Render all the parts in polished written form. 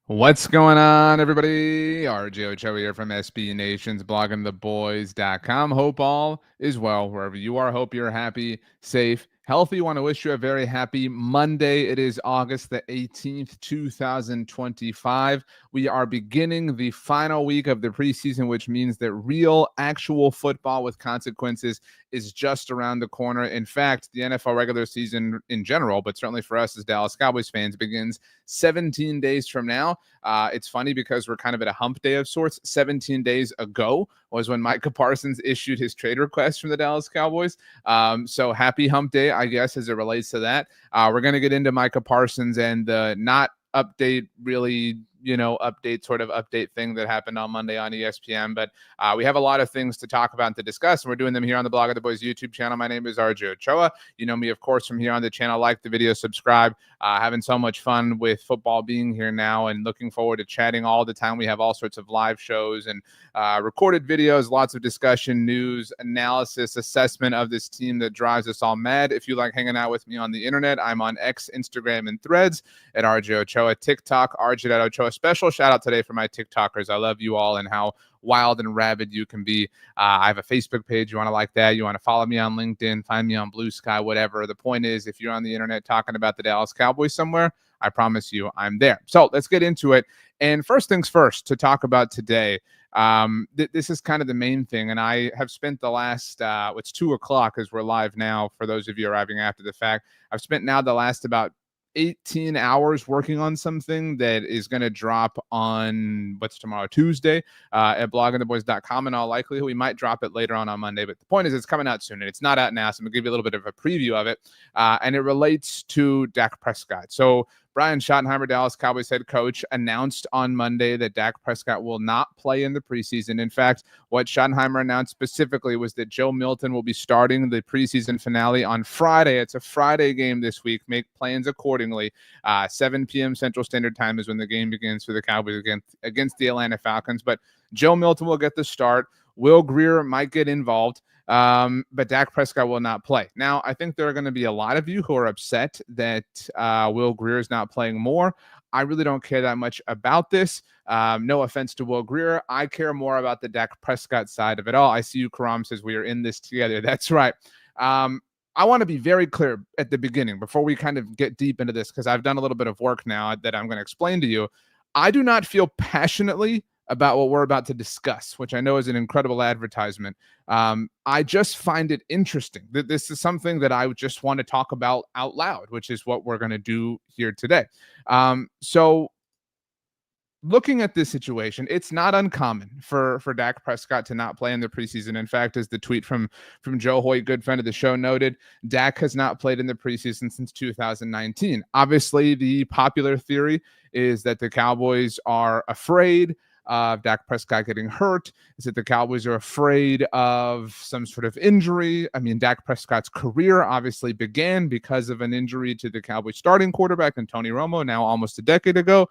What's going on, everybody? RJ Ochoa here from SB Nation's bloggingtheboys.com. Hope all is well wherever you are. Hope you're happy, safe, healthy. Want to wish you a very happy Monday. It is August the 18th, 2025. We are beginning the final week of the preseason, which means that real, actual football with consequences is just around the corner. In fact, the NFL regular season in general, but certainly for us as Dallas Cowboys fans, begins 17 days from now. It's funny because we're kind of at a hump day of sorts. 17 days ago was when Micah Parsons issued his trade request from the Dallas Cowboys. So happy hump day, I guess, as it relates to that. We're going to get into Micah Parsons and the not update really update thing that happened on Monday on ESPN. But we have a lot of things to talk about and to discuss, and we're doing them here on the Blog of the Boys YouTube channel. My name is RJ Ochoa. You know me, of course, from here on the channel. Like the video, subscribe. Having so much fun with football being here now and looking forward to chatting all the time. We have all sorts of live shows and recorded videos, lots of discussion, news, analysis, assessment of this team that drives us all mad. If you like hanging out with me on the internet, I'm on X, Instagram, and Threads at RJ Ochoa, TikTok, RJ.Ochoa. Special shout out today for my TikTokers. I love you all and how wild and rabid you can be. I have a Facebook page. You want to like that? You want to follow me on LinkedIn, find me on Blue Sky, whatever. The point is, if you're on the internet talking about the Dallas Cowboys somewhere, I promise you I'm there. So let's get into it. And first things first, to talk about today, this is kind of the main thing. And I have spent the last, it's 2:00 as we're live now, for those of you arriving after the fact. I've spent now the last about 18 hours working on something that is going to drop on what's tomorrow, Tuesday, at bloggingtheboys.com in all likelihood. We might drop it later on Monday, but the point is it's coming out soon and it's not out now. So I'm gonna give you a little bit of a preview of it. And it relates to Dak Prescott. So Brian Schottenheimer, Dallas Cowboys head coach, announced on Monday that Dak Prescott will not play in the preseason. In fact, what Schottenheimer announced specifically was that Joe Milton will be starting the preseason finale on Friday. It's a Friday game this week. Make plans accordingly. 7 p.m. Central Standard Time is when the game begins for the Cowboys against the Atlanta Falcons. But Joe Milton will get the start. Will Grier might get involved. But Dak Prescott will not play. Now, I think there are going to be a lot of you who are upset that Will Grier is not playing more. I really don't care that much about this. No offense to Will Grier. I care more about the Dak Prescott side of it all. I see you, Karam says we are in this together. That's right. I want to be very clear at the beginning before we kind of get deep into this, because I've done a little bit of work now that I'm going to explain to you. I do not feel passionately about what we're about to discuss, which I know is an incredible advertisement. I just find it interesting that this is something that I just want to talk about out loud, which is what we're going to do here today. So looking at this situation, it's not uncommon for Dak Prescott to not play in the preseason. In fact, as the tweet from Joe Hoyt, good friend of the show, noted, Dak has not played in the preseason since 2019. Obviously, the popular theory is that the Cowboys are afraid of Dak Prescott getting hurt, is that the Cowboys are afraid of some sort of injury. I mean, Dak Prescott's career obviously began because of an injury to the Cowboys starting quarterback and Tony Romo, now almost a decade ago.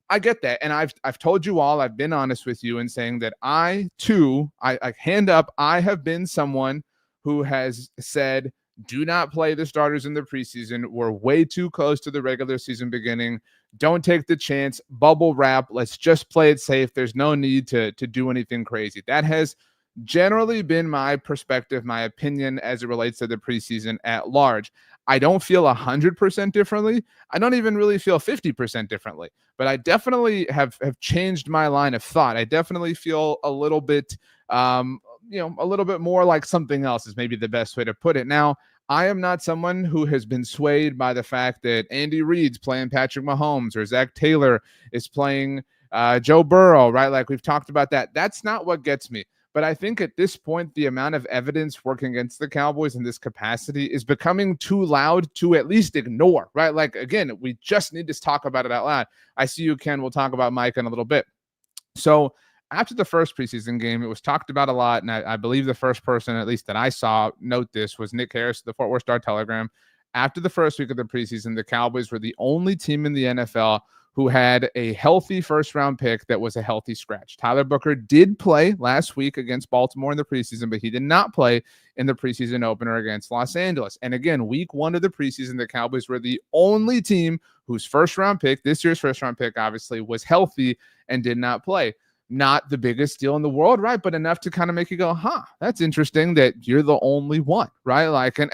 I get that. And I've told you all, I've been honest with you in saying that I too, I hand up, I have been someone who has said, do not play the starters in the preseason. We're way too close to the regular season beginning. Don't take the chance. Bubble wrap. Let's just play it safe. There's no need to do anything crazy. That has generally been my perspective, my opinion as it relates to the preseason at large. I don't feel 100% differently. I don't even really feel 50% differently, but I definitely have changed my line of thought. I definitely feel a little bit, a little bit more like something else is maybe the best way to put it. Now, I am not someone who has been swayed by the fact that Andy Reid's playing Patrick Mahomes or Zach Taylor is playing Joe Burrow, right? Like we've talked about that. That's not what gets me. But I think at this point, the amount of evidence working against the Cowboys in this capacity is becoming too loud to at least ignore, right? Like, again, we just need to talk about it out loud. I see you, Ken. We'll talk about Micah in a little bit. So after the first preseason game, it was talked about a lot, and I believe the first person, at least that I saw, note this was Nick Harris of the Fort Worth Star-Telegram. After the first week of the preseason, the Cowboys were the only team in the NFL who had a healthy first-round pick that was a healthy scratch. Tyler Booker did play last week against Baltimore in the preseason, but he did not play in the preseason opener against Los Angeles. And again, week 1 of the preseason, the Cowboys were the only team whose first-round pick, this year's first-round pick, obviously, was healthy and did not play. Not the biggest deal in the world, right? But enough to kind of make you go, that's interesting that you're the only one, right? Like, and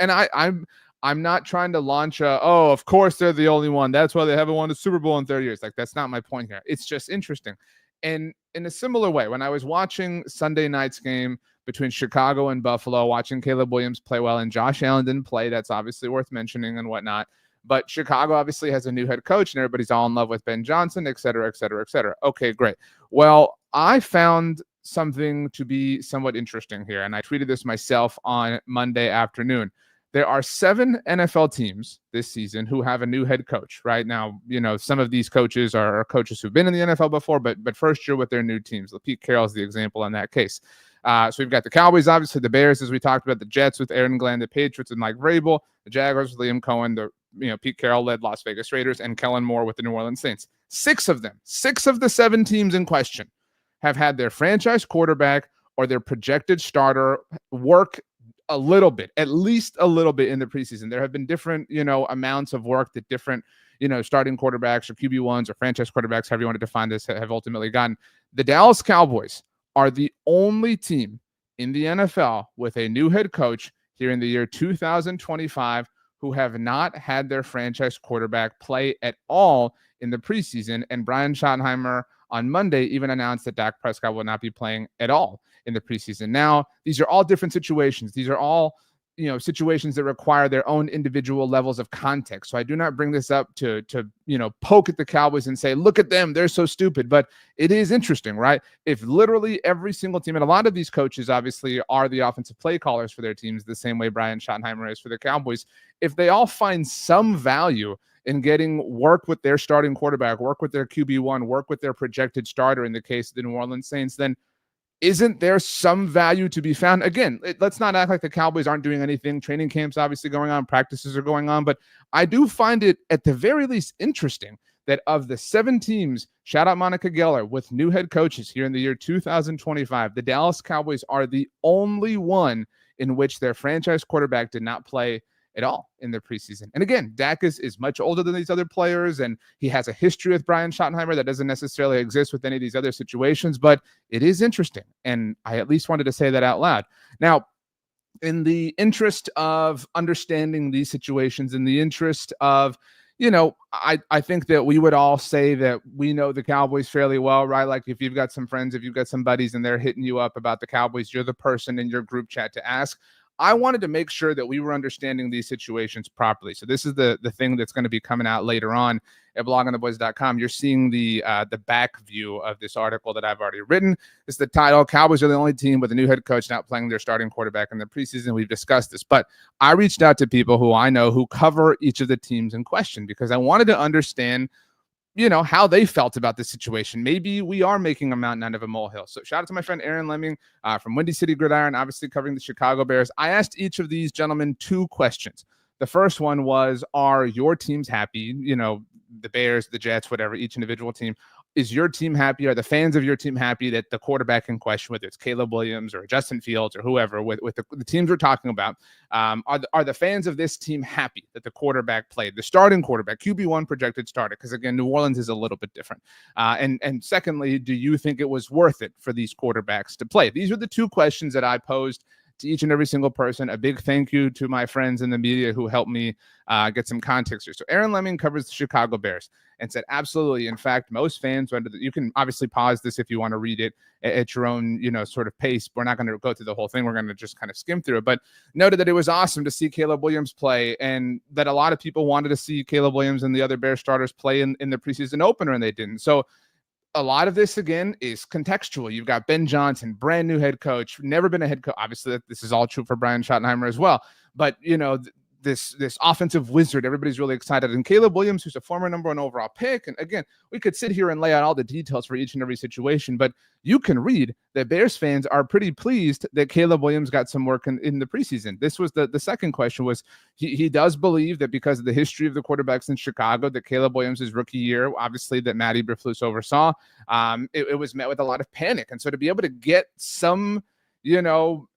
I'm not trying to launch of course they're the only one. That's why they haven't won a Super Bowl in 30 years. Like, that's not my point here. It's just interesting. And in a similar way, when I was watching Sunday night's game between Chicago and Buffalo, watching Caleb Williams play well, and Josh Allen didn't play, that's obviously worth mentioning and whatnot. But Chicago obviously has a new head coach, and everybody's all in love with Ben Johnson, et cetera, et cetera, et cetera. Okay, great. Well, I found something to be somewhat interesting here, and I tweeted this myself on Monday afternoon. There are 7 NFL teams this season who have a new head coach right now. Some of these coaches are coaches who've been in the NFL before, but first year with their new teams. Pete Carroll's the example in that case. So we've got the Cowboys, obviously, the Bears, as we talked about, the Jets with Aaron Glenn, the Patriots with Mike Vrabel, the Jaguars with Liam Cohen, Pete Carroll led Las Vegas Raiders, and Kellen Moore with the New Orleans Saints. 6 of them, 6 of the 7 teams in question have had their franchise quarterback or their projected starter work a little bit, at least a little bit in the preseason. There have been different, amounts of work that different, starting quarterbacks or QB1s or franchise quarterbacks, however you want to define this, have ultimately gotten. The Dallas Cowboys are the only team in the NFL with a new head coach here in the year 2025 who have not had their franchise quarterback play at all in the preseason. And Brian Schottenheimer on Monday even announced that Dak Prescott will not be playing at all in the preseason. Now, these are all different situations. These are all, situations that require their own individual levels of context. So I do not bring this up to poke at the Cowboys and say, look at them, they're so stupid. But it is interesting, right? If literally every single team, and a lot of these coaches obviously are the offensive play callers for their teams, the same way Brian Schottenheimer is for the Cowboys, if they all find some value in getting work with their starting quarterback, work with their QB1, work with their projected starter in the case of the New Orleans Saints, then isn't there some value to be found? Again, let's not act like the Cowboys aren't doing anything. Training camps obviously going on, practices are going on, but I do find it at the very least interesting that of the 7 teams, shout out Monica Geller, with new head coaches here in the year 2025, the Dallas Cowboys are the only one in which their franchise quarterback did not play at all in the preseason. And again, Dak is much older than these other players, and he has a history with Brian Schottenheimer that doesn't necessarily exist with any of these other situations, but it is interesting. And I at least wanted to say that out loud. Now, in the interest of understanding these situations, in the interest of, I think that we would all say that we know the Cowboys fairly well, right? Like if you've got some friends, if you've got some buddies and they're hitting you up about the Cowboys, you're the person in your group chat to ask. I wanted to make sure that we were understanding these situations properly. So this is the thing that's going to be coming out later on at bloggingtheboys.com. You're seeing the back view of this article that I've already written. It's the title, Cowboys are the only team with a new head coach not playing their starting quarterback in the preseason. We've discussed this, but I reached out to people who I know who cover each of the teams in question because I wanted to understand how they felt about this situation. Maybe we are making a mountain out of a molehill. So shout out to my friend Aaron Lemming from Windy City Gridiron, obviously covering the Chicago Bears. I asked each of these gentlemen 2 questions. The first one was, are your teams happy? The Bears, the Jets, whatever, each individual team. Is your team happy? Are the fans of your team happy that the quarterback in question, whether it's Caleb Williams or Justin Fields or whoever, with the teams we're talking about, are the fans of this team happy that the quarterback played, the starting quarterback, QB1 projected starter? Because again, New Orleans is a little bit different. And secondly, do you think it was worth it for these quarterbacks to play? These are the 2 questions that I posed to each and every single person. A big thank you to my friends in the media who helped me get some context here. So Aaron Lemming covers the Chicago Bears and said, absolutely. In fact, most fans, you can obviously pause this if you want to read it at your own, sort of pace. We're not going to go through the whole thing. We're going to just kind of skim through it, but noted that it was awesome to see Caleb Williams play and that a lot of people wanted to see Caleb Williams and the other Bears starters play in the preseason opener and they didn't. So a lot of this, again, is contextual. You've got Ben Johnson, brand new head coach, never been a head coach. Obviously, this is all true for Brian Schottenheimer as well. But, this offensive wizard. Everybody's really excited. And Caleb Williams, who's a former number 1 overall pick. And again, we could sit here and lay out all the details for each and every situation, but you can read that Bears fans are pretty pleased that Caleb Williams got some work in the preseason. This was the second question was he does believe that because of the history of the quarterbacks in Chicago, that Caleb Williams' rookie year, obviously that Matt Eberflus oversaw, it was met with a lot of panic. And so to be able to get some,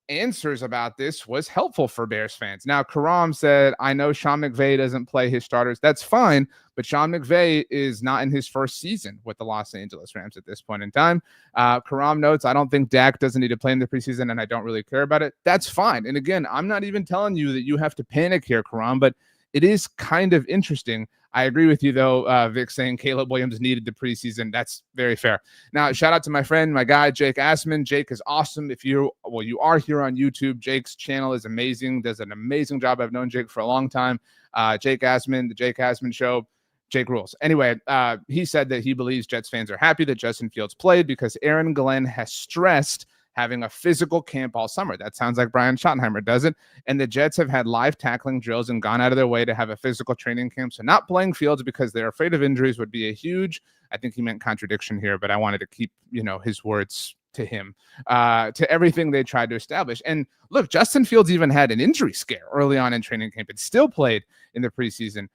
answers about this was helpful for Bears fans. Now, Karam said, I know Sean McVay doesn't play his starters. That's fine, but Sean McVay is not in his first season with the Los Angeles Rams at this point in time. Karam notes, I don't think Dak doesn't need to play in the preseason, and I don't really care about it. That's fine. And again, I'm not even telling you that you have to panic here, Karam, but it is kind of interesting. I agree with you, though, Vic, saying Caleb Williams needed the preseason. That's very fair. Now, shout out to my friend, my guy, Jake Assman. Jake is awesome. You are here on YouTube. Jake's channel is amazing, does an amazing job. I've known Jake for a long time. Jake Assman, the Jake Assman Show. Jake rules. Anyway, he said that he believes Jets fans are happy that Justin Fields played because Aaron Glenn has stressed having a physical camp all summer. That sounds like Brian Schottenheimer does it. And the Jets have had live tackling drills and gone out of their way to have a physical training camp. So not playing Fields because they're afraid of injuries would be a huge, I think he meant contradiction here, but I wanted to keep, his words to him, to everything they tried to establish. And look, Justin Fields even had an injury scare early on in training camp and still played in the preseason.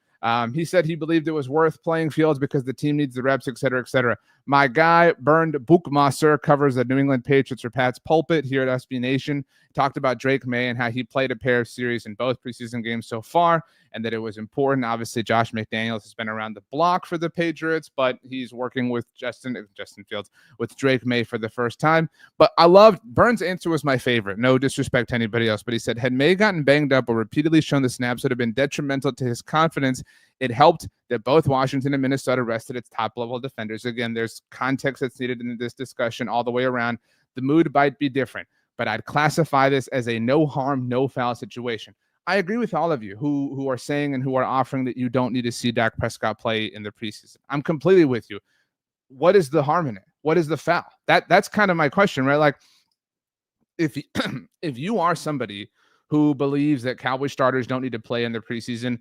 He said he believed it was worth playing Fields because the team needs the reps, et cetera, et cetera. My guy, Bernd Buchmasser, covers the New England Patriots for Pat's Pulpit here at SB Nation. Talked about Drake May and how he played a pair of series in both preseason games so far, and that it was important. Obviously, Josh McDaniels has been around the block for the Patriots, but he's working with Justin Fields, with Drake May for the first time. But I loved Burns' answer was my favorite. No disrespect to anybody else, but he said, had May gotten banged up or repeatedly shown the snaps would have been detrimental to his confidence. It helped that both Washington and Minnesota rested its top-level defenders. Again, there's context that's needed in this discussion all the way around. The mood might be different, but I'd classify this as a no-harm, no-foul situation. I agree with all of you who are saying and who are offering that you don't need to see Dak Prescott play in the preseason. I'm completely with you. What is the harm in it? What is the foul? That's kind of my question, right? Like, if you are somebody who believes that Cowboy starters don't need to play in the preseason,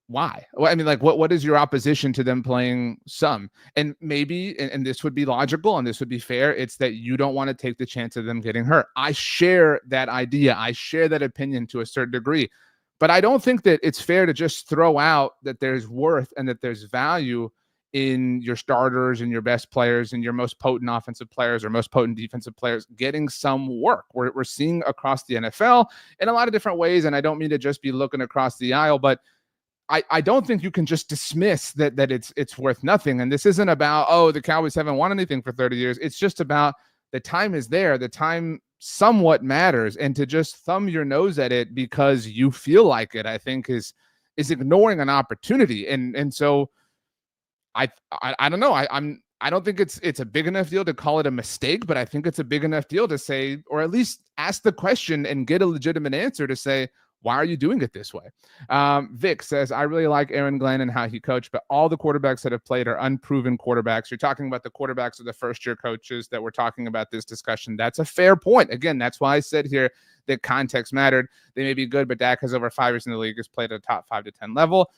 why? Well, I mean, like, what is your opposition to them playing some? And maybe, and this would be logical and this would be fair, it's that you don't want to take the chance of them getting hurt. I share that idea. I share that opinion to a certain degree. But I don't think that it's fair to just throw out that there's worth and that there's value in your starters and your best players and your most potent offensive players or most potent defensive players getting some work. We're seeing across the NFL in a lot of different ways, and I don't mean to just be looking across the aisle, but I don't think you can just dismiss that it's worth nothing. And this isn't about, the Cowboys haven't won anything for 30 years. It's just about the time is there. The time somewhat matters. And to just thumb your nose at it because you feel like it, I think is ignoring an opportunity. And so I don't know. I don't think it's a big enough deal to call it a mistake, but I think it's a big enough deal to say, or at least ask the question and get a legitimate answer to say, why are you doing it this way? Vic says, I really like Aaron Glenn and how he coached, but all the quarterbacks that have played are unproven quarterbacks. You're talking about the quarterbacks of the first-year coaches that we're talking about this discussion. That's a fair point. Again, that's why I said here that context mattered. They may be good, but Dak has over 5 years in the league, has played at a top 5 to 10 level.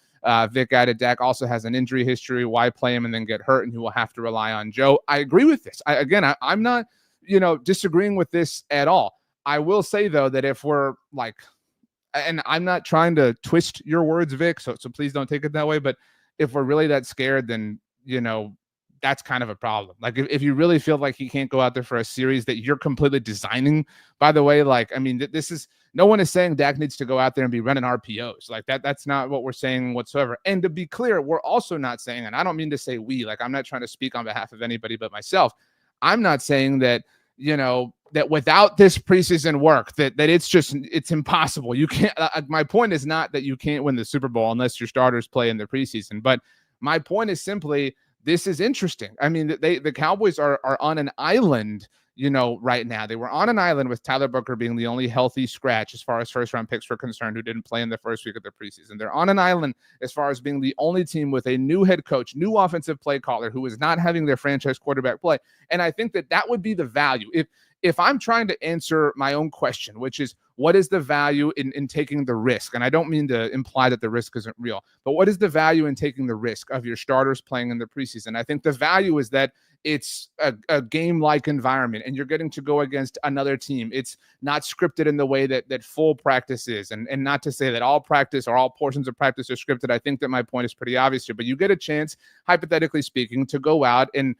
Vic added, Dak also has an injury history. Why play him and then get hurt? And he will have to rely on Joe. I agree with this. I'm not, disagreeing with this at all. I will say, though, that if we're like, and I'm not trying to twist your words, Vic, so please don't take it that way. But if we're really that scared, then, that's kind of a problem. Like, if you really feel like he can't go out there for a series that you're completely designing, by the way, like, I mean, this is, no one is saying Dak needs to go out there and be running RPOs. Like, that's not what we're saying whatsoever. And to be clear, we're also not saying, and I don't mean to say we, like, I'm not trying to speak on behalf of anybody but myself. I'm not saying that, that without this preseason work, that it's impossible. You can't, my point is not that you can't win the Super Bowl unless your starters play in the preseason. But my point is simply, this is interesting. I mean, the Cowboys are on an island, right now. They were on an island with Tyler Booker being the only healthy scratch as far as first-round picks were concerned who didn't play in the first week of the preseason. They're on an island as far as being the only team with a new head coach, new offensive play caller who is not having their franchise quarterback play. And I think that would be the value. if I'm trying to answer my own question, which is what is the value in taking the risk? And I don't mean to imply that the risk isn't real, but what is the value in taking the risk of your starters playing in the preseason? I think the value is that it's a game-like environment and you're getting to go against another team. It's not scripted in the way that full practice is. And not to say that all practice or all portions of practice are scripted. I think that my point is pretty obvious here, but you get a chance, hypothetically speaking, to go out and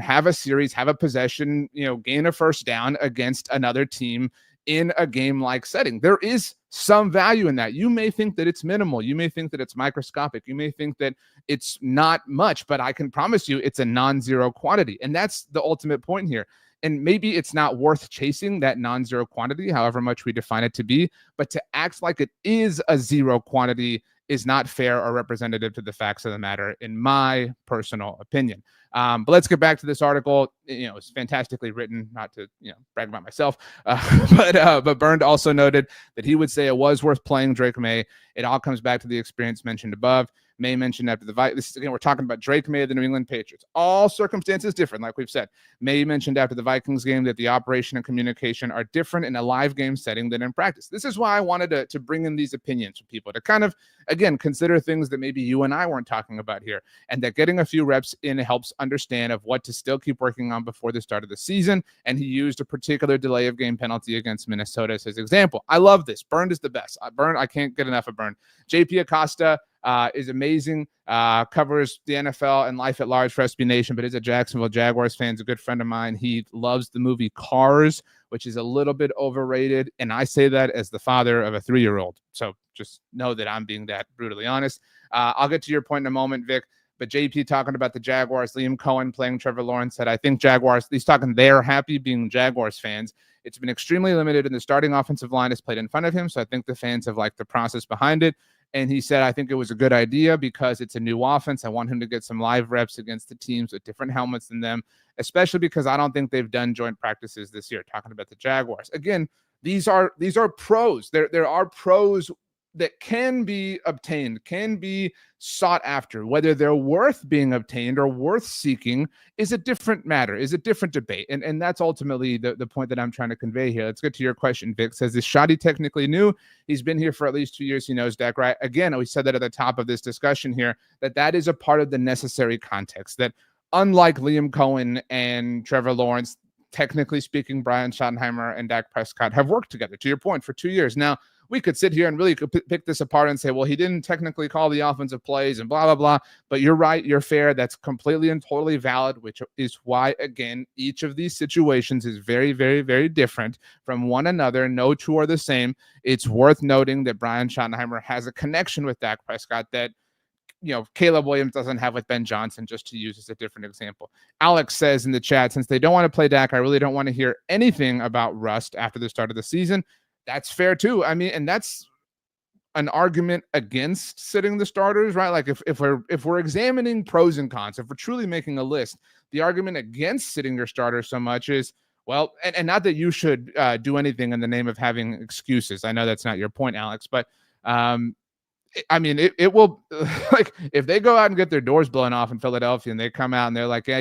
have a series, have a possession, gain a first down against another team in a game-like setting. There is some value in that. You may think that it's minimal. You may think that it's microscopic. You may think that it's not much, but I can promise you it's a non-zero quantity. And that's the ultimate point here. And maybe it's not worth chasing that non-zero quantity, however much we define it to be, but to act like it is a zero quantity is not fair or representative to the facts of the matter, in my personal opinion. But let's get back to this article. It's fantastically written, not to, brag about myself. But Bernd also noted that he would say it was worth playing Drake May. It all comes back to the experience mentioned above. May mentioned after the this is again, we're talking about Drake May of the New England Patriots. All circumstances different, like we've said. May mentioned after the Vikings game that the operation and communication are different in a live game setting than in practice. This is why I wanted to bring in these opinions from people to kind of, again, consider things that maybe you and I weren't talking about here, and that getting a few reps in helps understand of what to still keep working on before the start of the season. And he used a particular delay of game penalty against Minnesota as his example. I love this. Bernd is the best. Bernd, I can't get enough of Bernd. JP Acosta is amazing, covers the NFL and life at large for SB Nation, but is a Jacksonville Jaguars fan. He's a good friend of mine. He loves the movie Cars, which is a little bit overrated, and I say that as the father of a 3-year-old. So just know that I'm being that brutally honest. I'll get to your point in a moment, Vic, but JP talking about the Jaguars, Liam Cohen playing Trevor Lawrence said, I think Jaguars, he's talking they're happy being Jaguars fans. It's been extremely limited, and the starting offensive line has played in front of him, so I think the fans have liked the process behind it. And he said, I think it was a good idea because it's a new offense. I want him to get some live reps against the teams with different helmets than them, especially because I don't think they've done joint practices this year, talking about the Jaguars. Again, these are pros. There are pros that can be obtained, can be sought after. Whether they're worth being obtained or worth seeking is a different matter, is a different debate. And that's ultimately the point that I'm trying to convey here. Let's get to your question, Vic. Says, is Schotty technically new? He's been here for at least 2 years. He knows Dak, right? Again, we said that at the top of this discussion here, that is a part of the necessary context, that unlike Liam Cohen and Trevor Lawrence, technically speaking, Brian Schottenheimer and Dak Prescott have worked together, to your point, for 2 years. Now, we could sit here and really pick this apart and say, well, he didn't technically call the offensive plays and blah, blah, blah. But you're right. You're fair. That's completely and totally valid, which is why, again, each of these situations is very, very, very different from one another. No two are the same. It's worth noting that Brian Schottenheimer has a connection with Dak Prescott that, Caleb Williams doesn't have with Ben Johnson, just to use as a different example. Alex says in the chat, since they don't want to play Dak, I really don't want to hear anything about rust after the start of the season. That's fair too. I mean, and that's an argument against sitting the starters, right? Like if we're examining pros and cons, if we're truly making a list, the argument against sitting your starters so much is, well, and not that you should do anything in the name of having excuses. I know that's not your point, Alex, but I mean, it will, like, if they go out and get their doors blown off in Philadelphia and they come out and they're like, yeah,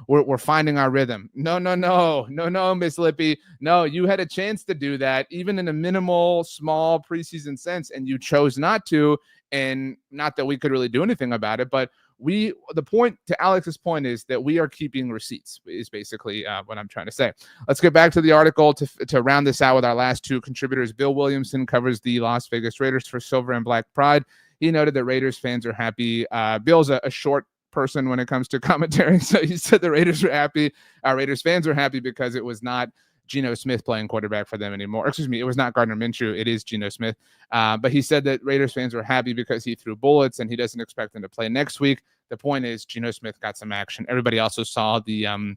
we're finding our rhythm. No, Miss Lippy. No, you had a chance to do that, even in a minimal, small preseason sense, and you chose not to. And not that we could really do anything about it, but the point, to Alex's point, is that we are keeping receipts, is basically what I'm trying to say. Let's get back to the article to round this out with our last two contributors. Bill Williamson covers the Las Vegas Raiders for Silver and Black Pride. He noted that Raiders fans are happy. Bill's a short person when it comes to commentary, so he said the Raiders are happy. Raiders fans are happy because it was not Geno Smith playing quarterback for them anymore. Excuse me, it was not Gardner Minshew. It is Geno Smith. But he said that Raiders fans were happy because he threw bullets and he doesn't expect them to play next week. The point is Geno Smith got some action. Everybody also saw the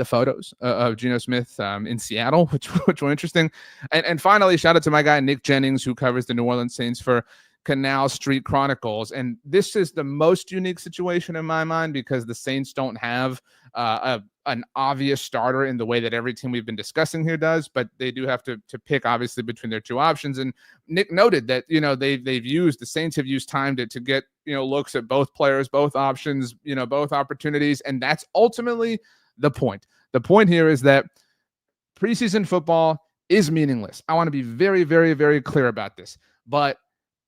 photos of Geno Smith in Seattle, which were interesting. And finally, shout out to my guy Nick Jennings, who covers the New Orleans Saints for Canal Street Chronicles. And this is the most unique situation in my mind because the Saints don't have an obvious starter in the way that every team we've been discussing here does, but they do have to pick obviously between their two options. And Nick noted that, the Saints have used time to get, looks at both players, both options, both opportunities. And that's ultimately the point. The point here is that preseason football is meaningless. I want to be very, very, very clear about this. But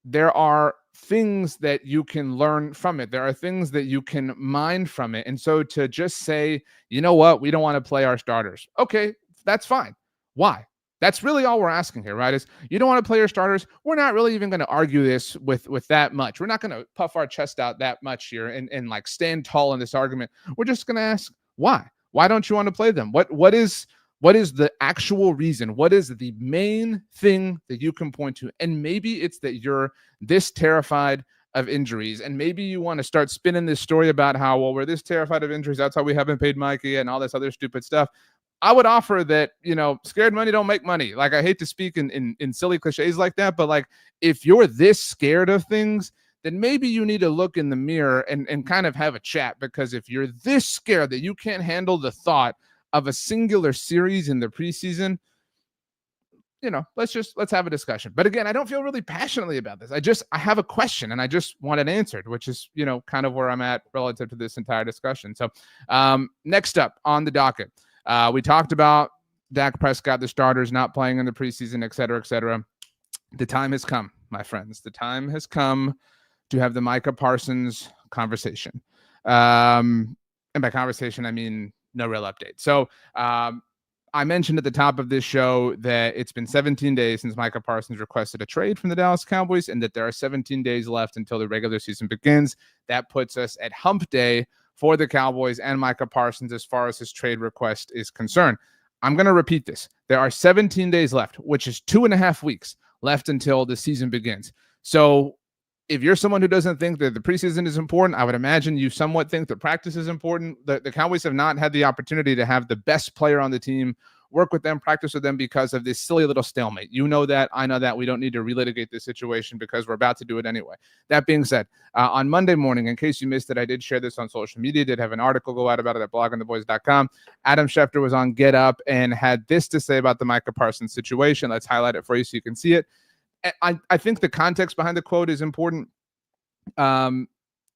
there are things that you can learn from it. There are things that you can mine from it. And so to just say, you know what, we don't want to play our starters. Okay, that's fine. Why? That's really all we're asking here, right? Is you don't want to play your starters. We're not really even going to argue this with that much. We're not going to puff our chest out that much here and like stand tall in this argument. We're just going to ask why. Why don't you want to play them? What is the actual reason? What is the main thing that you can point to? And maybe it's that you're this terrified of injuries. And maybe you want to start spinning this story about how, well, we're this terrified of injuries. That's how we haven't paid Micah yet and all this other stupid stuff. I would offer that, scared money don't make money. Like, I hate to speak in silly cliches like that, but like, if you're this scared of things, then maybe you need to look in the mirror and kind of have a chat. Because if you're this scared that you can't handle the thought of a singular series in the preseason, let's have a discussion. But again, I don't feel really passionately about this. I have a question and I just want it answered, which is, kind of where I'm at relative to this entire discussion. So next up on the docket, we talked about Dak Prescott, the starters not playing in the preseason, et cetera, et cetera. The time has come, my friends. The time has come to have the Micah Parsons conversation. And by conversation, I mean no real update. So I mentioned at the top of this show that it's been 17 days since Micah Parsons requested a trade from the Dallas Cowboys and that there are 17 days left until the regular season begins. That puts us at hump day for the Cowboys and Micah Parsons as far as his trade request is concerned. I'm going to repeat this. There are 17 days left, which is 2.5 weeks left until the season begins. So if you're someone who doesn't think that the preseason is important, I would imagine you somewhat think that practice is important. The Cowboys have not had the opportunity to have the best player on the team work with them, practice with them because of this silly little stalemate. You know that. I know that. We don't need to relitigate this situation because we're about to do it anyway. That being said, on Monday morning, in case you missed it, I did share this on social media, did have an article go out about it at bloggingtheboys.com. Adam Schefter was on Get Up and had this to say about the Micah Parsons situation. Let's highlight it for you so you can see it. I think the context behind the quote is important. And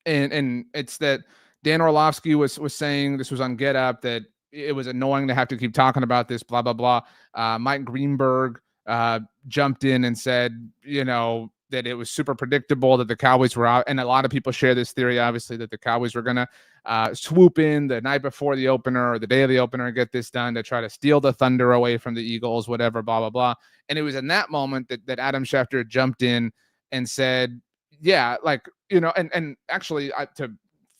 it's that Dan Orlovsky was saying, this was on Get Up, that it was annoying to have to keep talking about this, blah, blah, blah. Mike Greenberg jumped in and said, that it was super predictable that the Cowboys were out. And a lot of people share this theory, obviously, that the Cowboys were going to swoop in the night before the opener or the day of the opener and get this done to try to steal the thunder away from the Eagles, whatever, blah, blah, blah. And it was in that moment that Adam Schefter jumped in and said, yeah, like, and actually to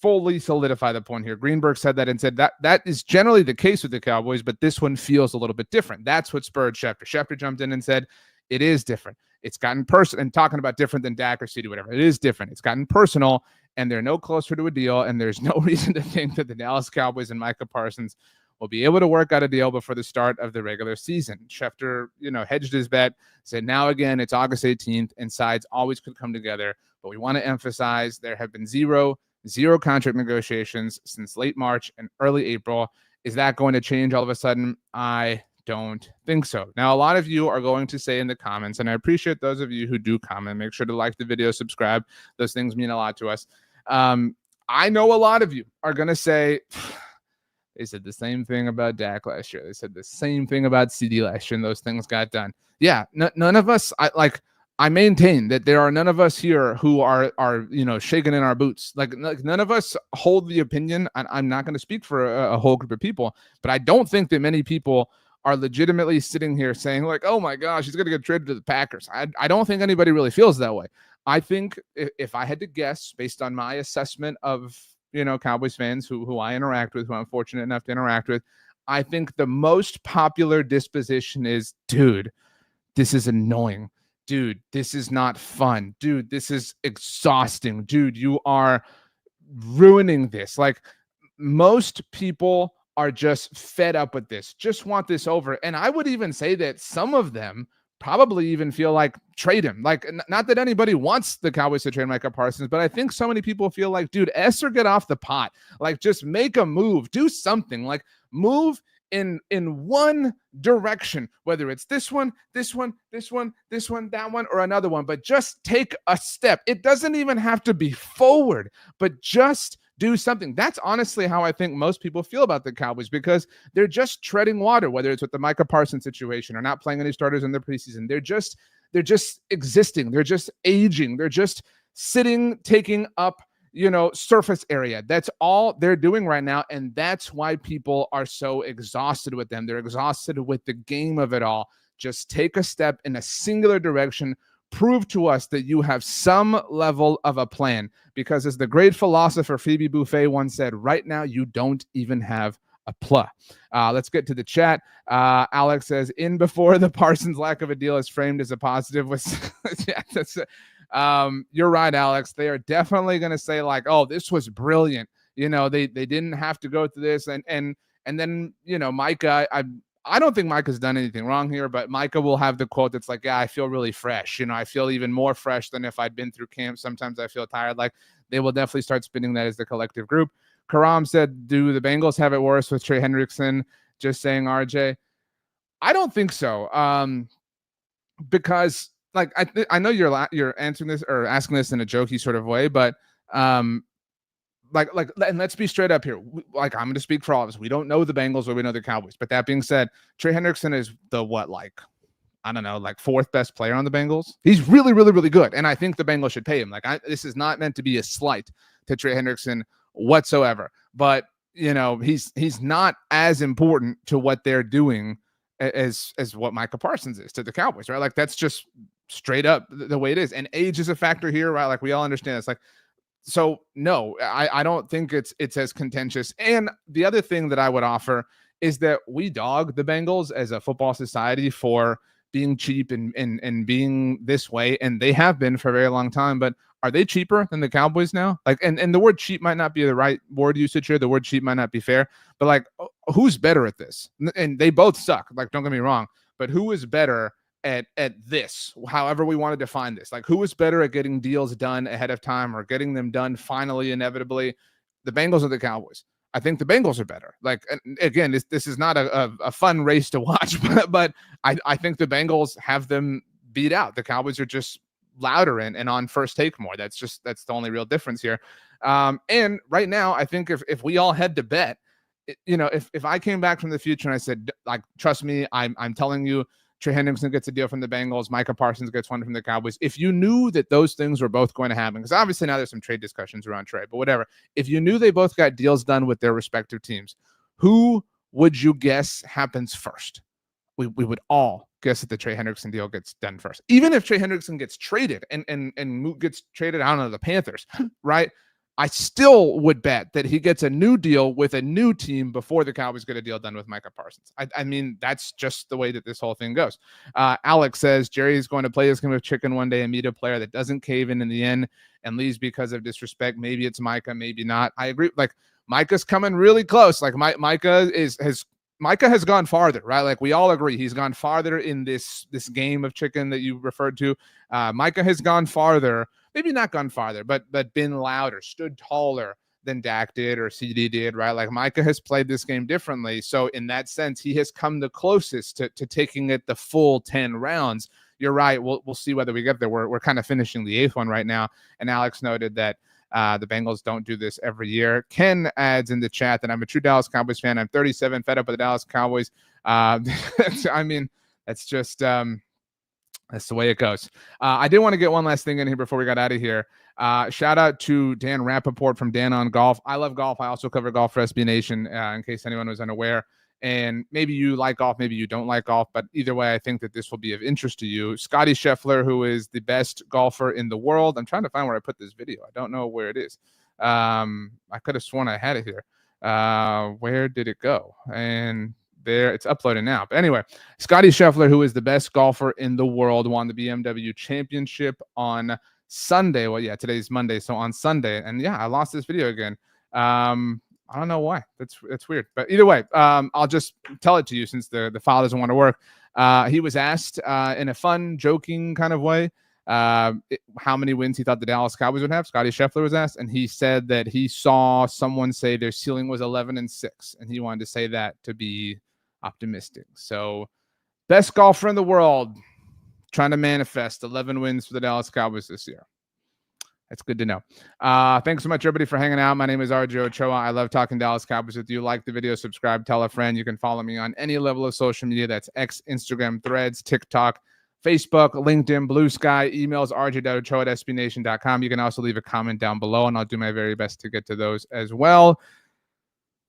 fully solidify the point here, Greenberg said that and said that is generally the case with the Cowboys, but this one feels a little bit different. That's what spurred Schefter. Schefter jumped in and said, it is different. It's gotten personal, and talking about different than Dak or CD, whatever. It is different. It's gotten personal, and they're no closer to a deal, and there's no reason to think that the Dallas Cowboys and Micah Parsons will be able to work out a deal before the start of the regular season. Schefter, hedged his bet, said now again, it's August 18th, and sides always could come together, but we want to emphasize there have been zero contract negotiations since late March and early April. Is that going to change all of a sudden? I don't think so. Now, a lot of you are going to say in the comments, and I appreciate those of you who do comment, make sure to like the video, subscribe. Those things mean a lot to us. I know a lot of you are going to say, they said the same thing about Dak last year. They said the same thing about CD last year, and those things got done. Yeah, none of us, I maintain that there are none of us here who are shaking in our boots. Like none of us hold the opinion. I'm not going to speak for a whole group of people, but I don't think that many people are legitimately sitting here saying like, oh my gosh, he's going to get traded to the Packers. I don't think anybody really feels that way. I think if I had to guess based on my assessment of, Cowboys fans who I interact with, who I'm fortunate enough to interact with, I think the most popular disposition is, dude, this is annoying. Dude, this is not fun. Dude, this is exhausting. Dude, you are ruining this. Like most people are just fed up with this, just want this over. And I would even say that some of them probably even feel like trade him. Like, not that anybody wants the Cowboys to trade Micah Parsons, but I think so many people feel like, dude, S or get off the pot. Like, just make a move, do something, like move in one direction, whether it's this one, that one, or another one, but just take a step. It doesn't even have to be forward, but just do something. That's honestly how I think most people feel about the Cowboys, because they're just treading water, whether it's with the Micah Parsons situation or not playing any starters in the preseason. They're just existing. They're just aging. They're just sitting, taking up, surface area. That's all they're doing right now. And that's why people are so exhausted with them. They're exhausted with the game of it all. Just take a step in a singular direction. Prove to us that you have some level of a plan, because as the great philosopher Phoebe Buffet once said, right now you don't even have a plug. Let's get to the chat. Alex says, in before the Parsons lack of a deal is framed as a positive. Yeah, that's you're right, Alex. They are definitely going to say like, oh, this was brilliant. They didn't have to go through this. And then, Micah, I don't think Micah's done anything wrong here, but Micah will have the quote that's like, yeah, I feel really fresh. I feel even more fresh than if I'd been through camp. Sometimes I feel tired. Like, they will definitely start spinning that as the collective group. Karam said, do the Bengals have it worse with Trey Hendrickson? Just saying, RJ. I don't think so. Because like, I know you're answering this or asking this in a jokey sort of way, but like, and let's be straight up here. Like, I'm going to speak for all of us. We don't know the Bengals or we know the Cowboys. But that being said, Trey Hendrickson is the I don't know, like fourth best player on the Bengals. He's really, really, really good. And I think the Bengals should pay him. Like, this is not meant to be a slight to Trey Hendrickson whatsoever. But, he's not as important to what they're doing as what Micah Parsons is to the Cowboys, right? Like, that's just straight up the way it is. And age is a factor here, right? Like, we all understand. It's like, so no, I don't think it's as contentious. And the other thing that I would offer is that we dog the Bengals as a football society for being cheap and being this way, and they have been for a very long time. But are they cheaper than the Cowboys now? Like, and the word cheap might not be the right word usage here. The word cheap might not be fair, but like, who's better at this? And they both suck. Like, don't get me wrong, but who is better at this, however we want to define this? Like, who is better at getting deals done ahead of time or getting them done finally, inevitably? The Bengals or the Cowboys? I think the Bengals are better. Like, again, this is not a fun race to watch, but I think the Bengals have them beat out. The Cowboys are just louder and on first take more. That's the only real difference here. And right now, I think if we all had to bet, if I came back from the future and I said, like, trust me, I'm telling you, Trey Hendrickson gets a deal from the Bengals, Micah Parsons gets one from the Cowboys. If you knew that those things were both going to happen, because obviously now there's some trade discussions around Trey, but whatever. If you knew they both got deals done with their respective teams, who would you guess happens first? We would all guess that the Trey Hendrickson deal gets done first. Even if Trey Hendrickson gets traded and gets traded, I don't know, the Panthers, right? I still would bet that he gets a new deal with a new team before the Cowboys get a deal done with Micah Parsons. I mean, that's just the way that this whole thing goes. Alex says, Jerry's going to play this game of chicken one day and meet a player that doesn't cave in the end and leaves because of disrespect. Maybe it's Micah, maybe not. I agree. Like, Micah's coming really close. Like, Micah has gone farther, right? Like, we all agree he's gone farther in this game of chicken that you referred to. Micah has gone farther. Maybe not gone farther, but been louder, stood taller than Dak did or CD did, right? Like, Micah has played this game differently. So in that sense, he has come the closest to taking it the full 10 rounds. You're right. We'll see whether we get there. We're kind of finishing the 8th one right now. And Alex noted that the Bengals don't do this every year. Ken adds in the chat that I'm a true Dallas Cowboys fan. I'm 37, fed up with the Dallas Cowboys. I mean, that's just... that's the way it goes. I did want to get one last thing in here before we got out of here. Shout out to Dan Rappaport from Dan on Golf. I love golf. I also cover golf for SB Nation, in case anyone was unaware. And maybe you like golf, maybe you don't like golf, but either way, I think that this will be of interest to you. Scotty Scheffler, who is the best golfer in the world. I'm trying to find where I put this video. I don't know where it is. I could have sworn I had it here. Where did it go? And there, it's uploading now. But anyway, Scotty Scheffler, who is the best golfer in the world, won the BMW Championship on Sunday. Well, yeah, today's Monday, so on Sunday. And yeah, I lost this video again. I don't know why. That's weird. But either way, I'll just tell it to you since the file doesn't want to work. He was asked in a fun, joking kind of way how many wins he thought the Dallas Cowboys would have. Scotty Scheffler was asked, and he said that he saw someone say their ceiling was 11-6, and he wanted to say that to be optimistic. So, best golfer in the world trying to manifest 11 wins for the Dallas Cowboys this year. That's good to know. Thanks so much, everybody, for hanging out. My name is RJ Ochoa. I love talking Dallas Cowboys with you. Like the video, subscribe, tell a friend. You can follow me on any level of social media. That's X, Instagram, Threads, TikTok, Facebook, LinkedIn, Blue Sky, emails, rj.ochoa@sbnation.com. You can also leave a comment down below, and I'll do my very best to get to those as well.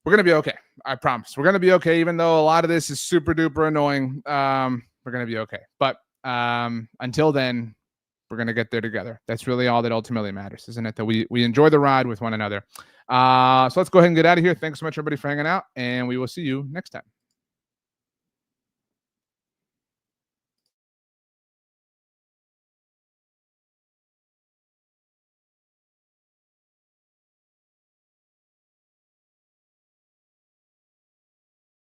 We're going to be okay. I promise. We're going to be okay, even though a lot of this is super duper annoying. We're going to be okay. But until then, we're going to get there together. That's really all that ultimately matters, isn't it? That we enjoy the ride with one another. So let's go ahead and get out of here. Thanks so much, everybody, for hanging out, and we will see you next time.